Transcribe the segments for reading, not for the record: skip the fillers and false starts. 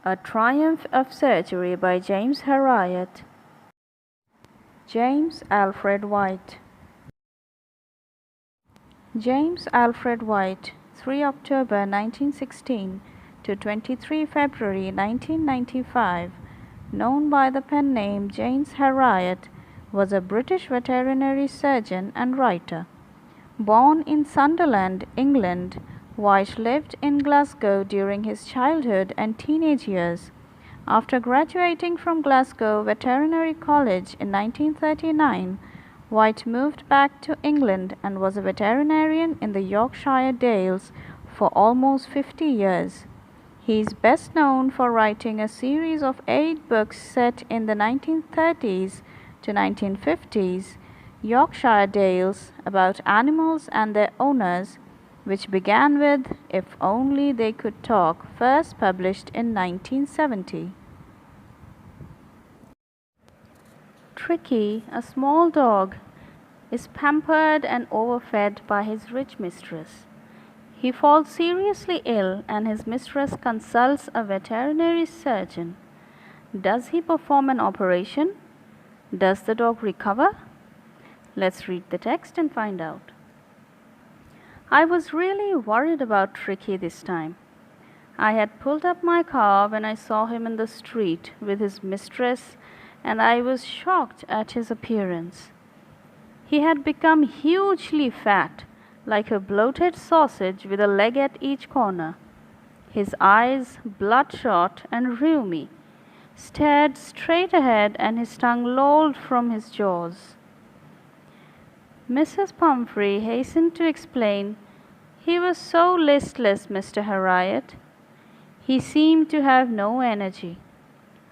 A Triumph of Surgery by James Herriot. James Alfred White. James Alfred White, 3 October 1916 to 23 February 1995, known by the pen name James Herriot, was a British veterinary surgeon and writer. Born in Sunderland, England, White lived in Glasgow during his childhood and teenage years. After graduating from Glasgow Veterinary College in 1939, White moved back to England and was a veterinarian in the Yorkshire Dales for almost 50 years. He is best known for writing a series of 8 books set in the 1930s to 1950s Yorkshire Dales about animals and their owners, which began with If Only They Could Talk, first published in 1970. Tricky, a small dog, is pampered and overfed by his rich mistress. He falls seriously ill and his mistress consults a veterinary surgeon. Does he perform an operation? Does the dog recover? Let's read the text and find out. I was really worried about Tricky this time. I had pulled up my car when I saw him in the street with his mistress, and I was shocked at his appearance. He had become hugely fat, like a bloated sausage with a leg at each corner. His eyes, bloodshot and rheumy, stared straight ahead and his tongue lolled from his jaws. Mrs. Pumphrey hastened to explain, "He was so listless, Mr. Herriot. He seemed to have no energy.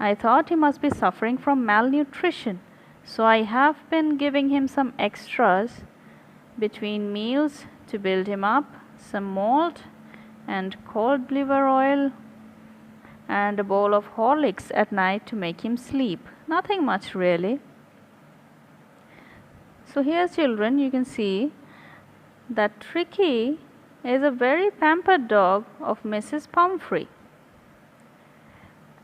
I thought he must be suffering from malnutrition, so I have been giving him some extras between meals to build him up, some malt and cod liver oil, and a bowl of Horlicks at night to make him sleep. Nothing much, really." So here, children, you can see that Tricky is a very pampered dog of Mrs. Pumphrey,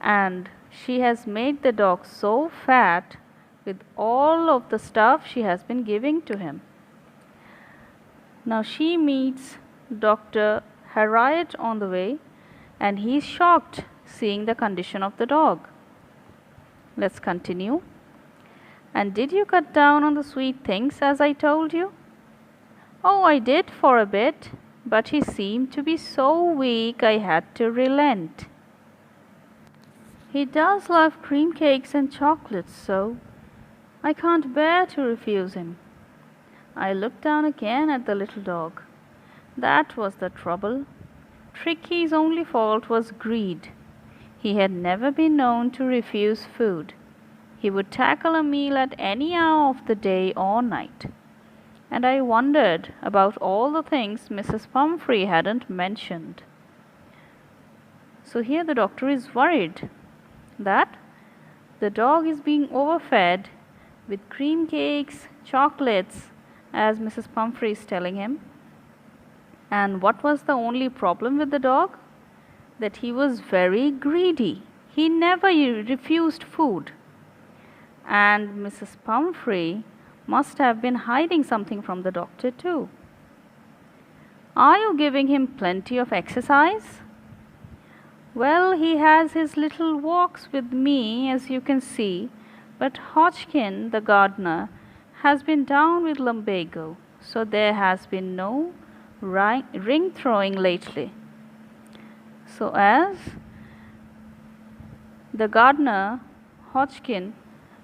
and she has made the dog so fat with all of the stuff she has been giving to him. Now she meets Dr. Herriot on the way, and he's shocked seeing the condition of the dog. Let's continue. "And did you cut down on the sweet things as I told you?" "Oh, I did for a bit, but he seemed to be so weak I had to relent. He does love cream cakes and chocolates so I can't bear to refuse him." I looked down again at the little dog. That was the trouble. Tricky's only fault was greed. He had never been known to refuse food. He would tackle a meal at any hour of the day or night. And I wondered about all the things Mrs. Pumphrey hadn't mentioned. So here the doctor is worried that the dog is being overfed with cream cakes, chocolates, as Mrs. Pumphrey is telling him. And what was the only problem with the dog? That he was very greedy. He never refused food. And Mrs. Pumphrey must have been hiding something from the doctor too. "Are you giving him plenty of exercise?" "Well, he has his little walks with me, as you can see, but Hodgkin, the gardener, has been down with lumbago, so there has been no ring throwing lately." So as the gardener, Hodgkin,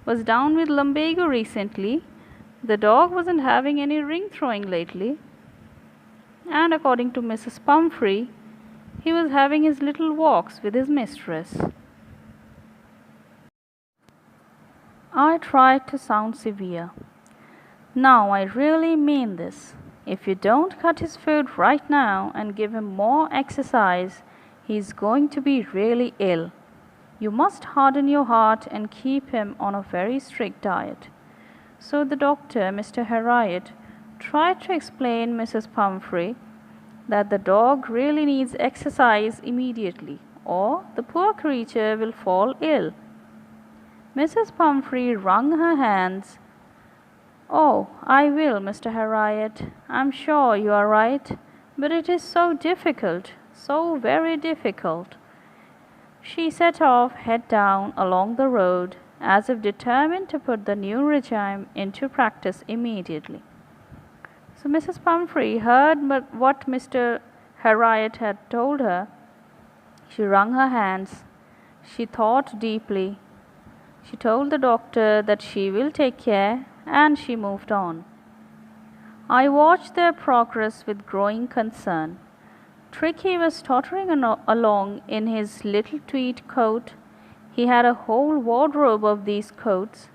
was down with lumbago recently, the dog wasn't having any ring throwing lately, and according to Mrs. Pumphrey, he was having his little walks with his mistress. I tried to sound severe. "Now I really mean this. If you don't cut his food right now and give him more exercise, he's going to be really ill. You must harden your heart and keep him on a very strict diet." So the doctor, Mr. Herriot, tried to explain Mrs. Pumphrey that the dog really needs exercise immediately, or the poor creature will fall ill." Mrs. Pumphrey wrung her hands. "Oh, I will, Mr. Harriet. I'm sure you are right, but it is so difficult, so very difficult." She set off, head down, along the road, as if determined to put the new regime into practice immediately. So Mrs. Pumphrey heard what Mr. Harriet had told her. She wrung her hands. She thought deeply. She told the doctor that she will take care, and she moved on. I watched their progress with growing concern. Tricky was tottering along in his little tweed coat. He had a whole wardrobe of these coats,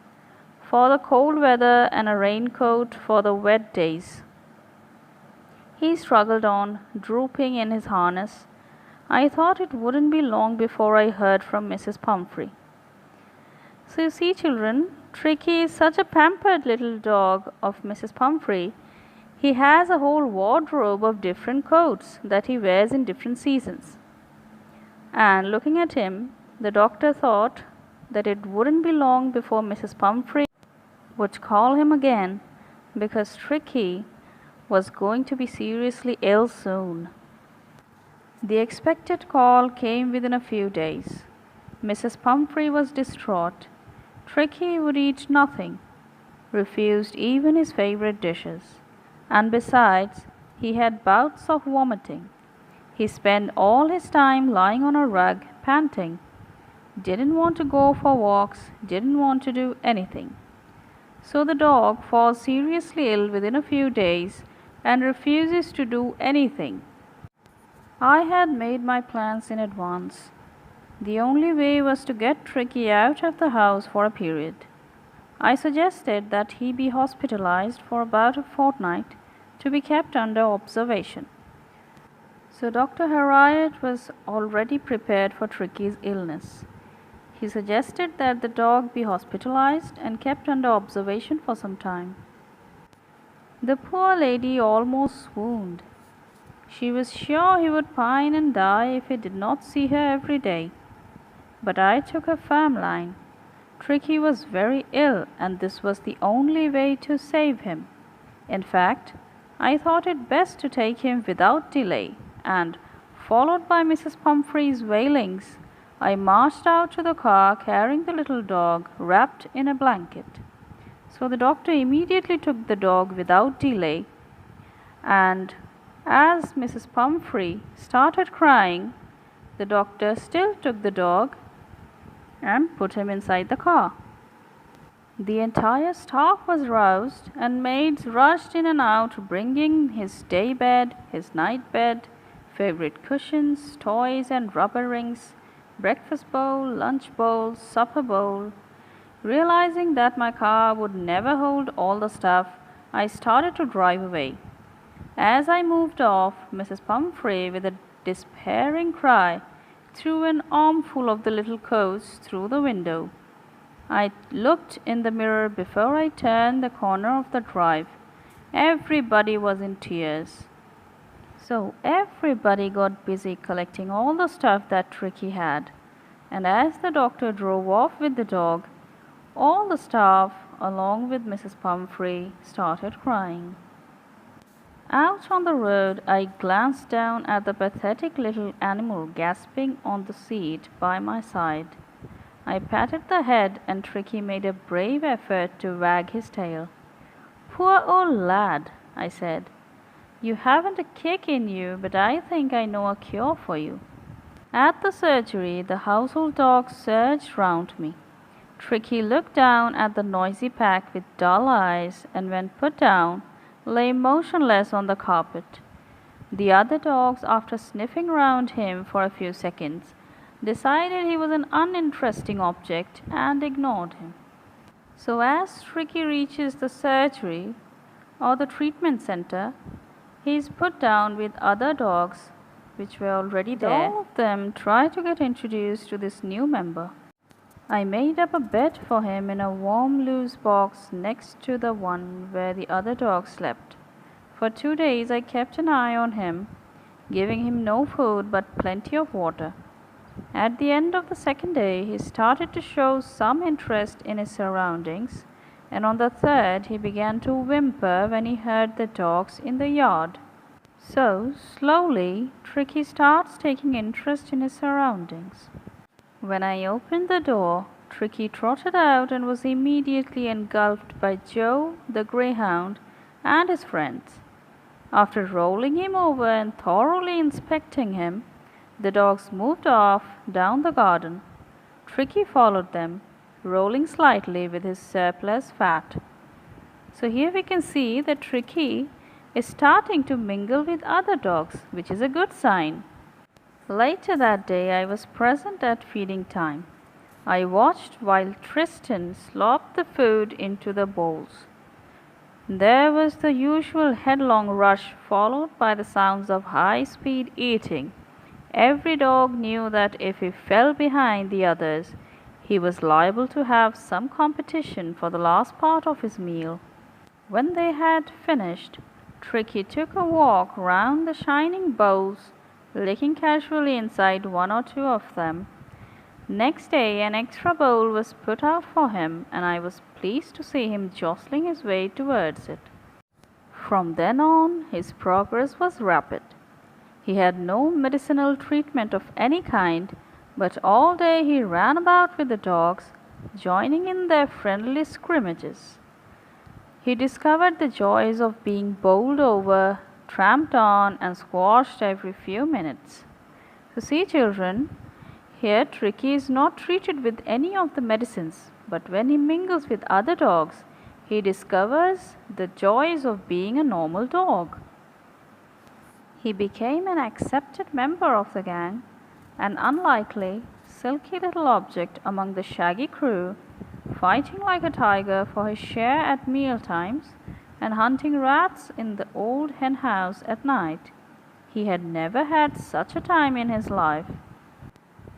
for the cold weather and a raincoat for the wet days. He struggled on, drooping in his harness. I thought it wouldn't be long before I heard from Mrs. Pumphrey. "So you see, children, Tricky is such a pampered little dog of Mrs. Pumphrey. He has a whole wardrobe of different coats that he wears in different seasons." And looking at him, the doctor thought that it wouldn't be long before Mrs. Pumphrey would call him again, because Tricky was going to be seriously ill soon. The expected call came within a few days. Mrs. Pumphrey was distraught. Tricky would eat nothing, refused even his favorite dishes, and besides, he had bouts of vomiting. He spent all his time lying on a rug, panting. Didn't want to go for walks, didn't want to do anything. So the dog falls seriously ill within a few days and refuses to do anything. I had made my plans in advance. The only way was to get Tricky out of the house for a period. I suggested that he be hospitalized for about a fortnight to be kept under observation. So Dr. Harriet was already prepared for Tricky's illness. He suggested that the dog be hospitalized and kept under observation for some time. The poor lady almost swooned. She was sure he would pine and die if he did not see her every day. But I took a firm line. Tricky was very ill, and this was the only way to save him. In fact, I thought it best to take him without delay, and, followed by Mrs. Pumphrey's wailings, I marched out to the car carrying the little dog wrapped in a blanket. So the doctor immediately took the dog without delay, and as Mrs. Pumphrey started crying, the doctor still took the dog and put him inside the car. The entire staff was roused, and maids rushed in and out, bringing his day bed, his night bed, favorite cushions, toys and rubber rings, breakfast bowl, lunch bowl, supper bowl. Realizing that my car would never hold all the stuff, I started to drive away. As I moved off, Mrs. Pumphrey, with a despairing cry, threw an armful of the little coats through the window. I looked in the mirror before I turned the corner of the drive. Everybody was in tears. So everybody got busy collecting all the stuff that Tricky had. And as the doctor drove off with the dog, all the staff, along with Mrs. Pumphrey, started crying. Out on the road, I glanced down at the pathetic little animal gasping on the seat by my side. I patted the head, and Tricky made a brave effort to wag his tail. "Poor old lad," I said. "You haven't a kick in you, but I think I know a cure for you." At the surgery, the household dogs surged round me. Tricky looked down at the noisy pack with dull eyes, and when put down, lay motionless on the carpet. The other dogs, after sniffing round him for a few seconds, decided he was an uninteresting object and ignored him. So as Tricky reaches the surgery or the treatment center, he is put down with other dogs which were already there. All of them try to get introduced to this new member. I made up a bed for him in a warm loose box next to the one where the other dogs slept. For 2 days I kept an eye on him, giving him no food but plenty of water. At the end of the second day, he started to show some interest in his surroundings, and on the third, he began to whimper when he heard the dogs in the yard. So, slowly, Tricky starts taking interest in his surroundings. When I opened the door, Tricky trotted out and was immediately engulfed by Joe, the greyhound, and his friends. After rolling him over and thoroughly inspecting him, the dogs moved off down the garden. Tricky followed them, rolling slightly with his surplus fat. So here we can see that Tricky is starting to mingle with other dogs, which is a good sign. Later that day, I was present at feeding time. I watched while Tristan slopped the food into the bowls. There was the usual headlong rush, followed by the sounds of high-speed eating. Every dog knew that if he fell behind the others, he was liable to have some competition for the last part of his meal. When they had finished, Tricky took a walk round the shining bowls, licking casually inside one or two of them. Next day, an extra bowl was put out for him, and I was pleased to see him jostling his way towards it. From then on, his progress was rapid. He had no medicinal treatment of any kind, but all day he ran about with the dogs, joining in their friendly scrimmages. He discovered the joys of being bowled over, tramped on, and squashed every few minutes. So see, children, here Tricky is not treated with any of the medicines, but when he mingles with other dogs, he discovers the joys of being a normal dog. He became an accepted member of the gang, an unlikely, silky little object among the shaggy crew, fighting like a tiger for his share at meal times and hunting rats in the old hen house at night. He had never had such a time in his life.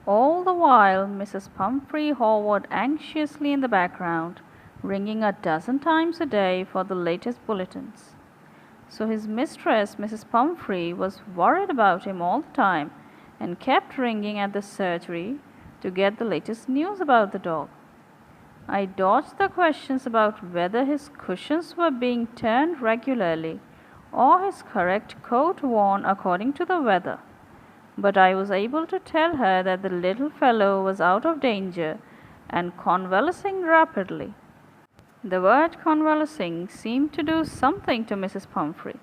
All the while, Mrs. Pumphrey hovered anxiously in the background, ringing a dozen times a day for the latest bulletins. So his mistress, Mrs. Pumphrey, was worried about him all the time and kept ringing at the surgery to get the latest news about the dog. I dodged the questions about whether his cushions were being turned regularly or his correct coat worn according to the weather, but I was able to tell her that the little fellow was out of danger and convalescing rapidly. The word convalescing seemed to do something to Mrs. Pumphrey.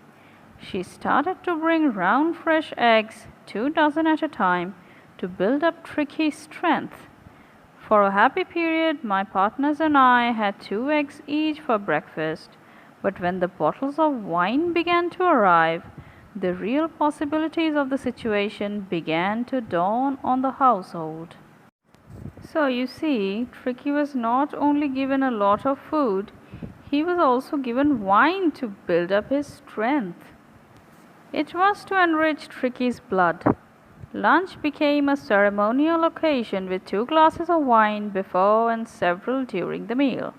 She started to bring round fresh eggs, 24 at a time, to build up Tricky's strength. For a happy period, my partners and I had 2 eggs each for breakfast, but when the bottles of wine began to arrive, the real possibilities of the situation began to dawn on the household. So you see, Tricky was not only given a lot of food, he was also given wine to build up his strength. It was to enrich Tricky's blood. Lunch became a ceremonial occasion with 2 glasses of wine before and several during the meal.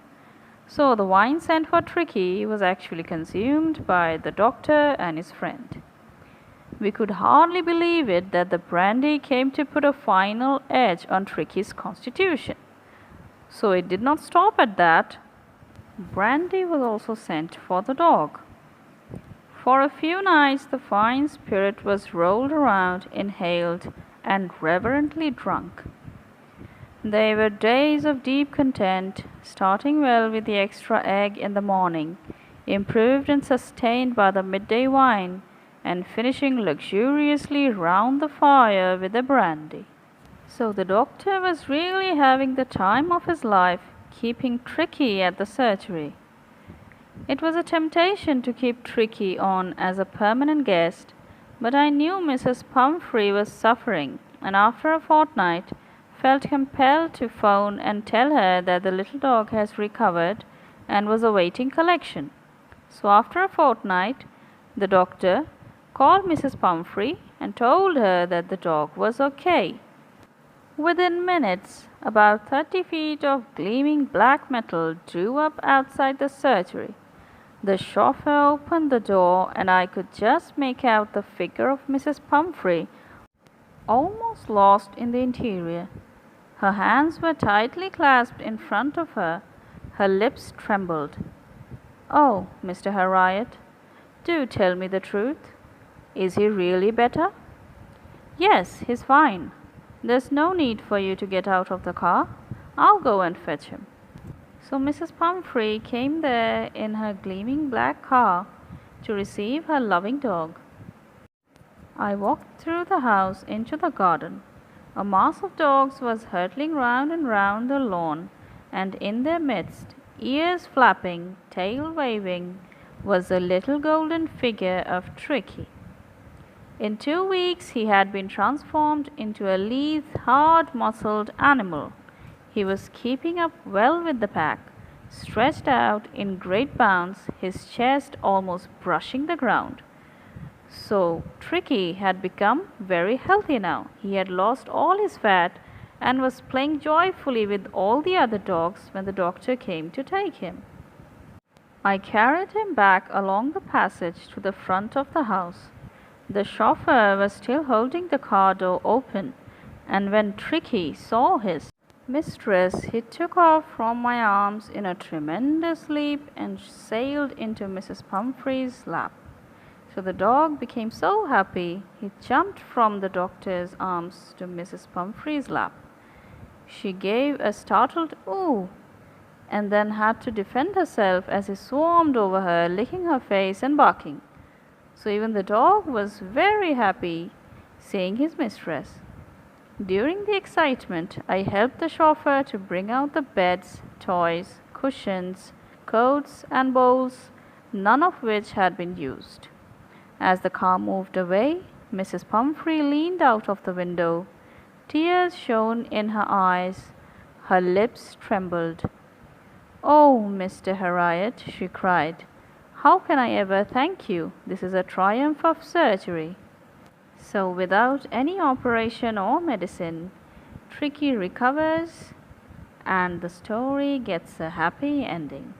So the wine sent for Tricky was actually consumed by the doctor and his friend. We could hardly believe it that the brandy came to put a final edge on Tricky's constitution. So it did not stop at that. Brandy was also sent for the dog. For a few nights the fine spirit was rolled around, inhaled, and reverently drunk. They were days of deep content, starting well with the extra egg in the morning, improved and sustained by the midday wine, and finishing luxuriously round the fire with the brandy. So the doctor was really having the time of his life, keeping Tricky at the surgery. It was a temptation to keep Tricky on as a permanent guest, but I knew Mrs. Pumphrey was suffering, and after a fortnight felt compelled to phone and tell her that the little dog has recovered and was awaiting collection. So after a fortnight, the doctor called Mrs. Pumphrey and told her that the dog was okay. Within minutes, about 30 feet of gleaming black metal drew up outside the surgery. The chauffeur opened the door, and I could just make out the figure of Mrs. Pumphrey almost lost in the interior. Her hands were tightly clasped in front of her. Her lips trembled. "Oh, Mr. Harriet, do tell me the truth. Is he really better?" "Yes, he's fine. There's no need for you to get out of the car. I'll go and fetch him." So Mrs. Pumphrey came there in her gleaming black car to receive her loving dog. I walked through the house into the garden. A mass of dogs was hurtling round and round the lawn, and in their midst, ears flapping, tail waving, was the little golden figure of Tricky. In 2 weeks he had been transformed into a lithe, hard-muscled animal. He was keeping up well with the pack, stretched out in great bounds, his chest almost brushing the ground. So Tricky had become very healthy now. He had lost all his fat and was playing joyfully with all the other dogs when the doctor came to take him. I carried him back along the passage to the front of the house. The chauffeur was still holding the car door open, and when Tricky saw his mistress, he took off from my arms in a tremendous leap and sailed into Mrs. Pumphrey's lap. So the dog became so happy, he jumped from the doctor's arms to Mrs. Pumphrey's lap. She gave a startled "ooh," and then had to defend herself as he swarmed over her, licking her face and barking. So even the dog was very happy seeing his mistress. During the excitement, I helped the chauffeur to bring out the beds, toys, cushions, coats, and bowls, none of which had been used. As the car moved away, Mrs. Pumphrey leaned out of the window. Tears shone in her eyes. Her lips trembled. "Oh, Mr. Harriet," she cried, "how can I ever thank you? This is a triumph of surgery." So without any operation or medicine, Tricky recovers and the story gets a happy ending.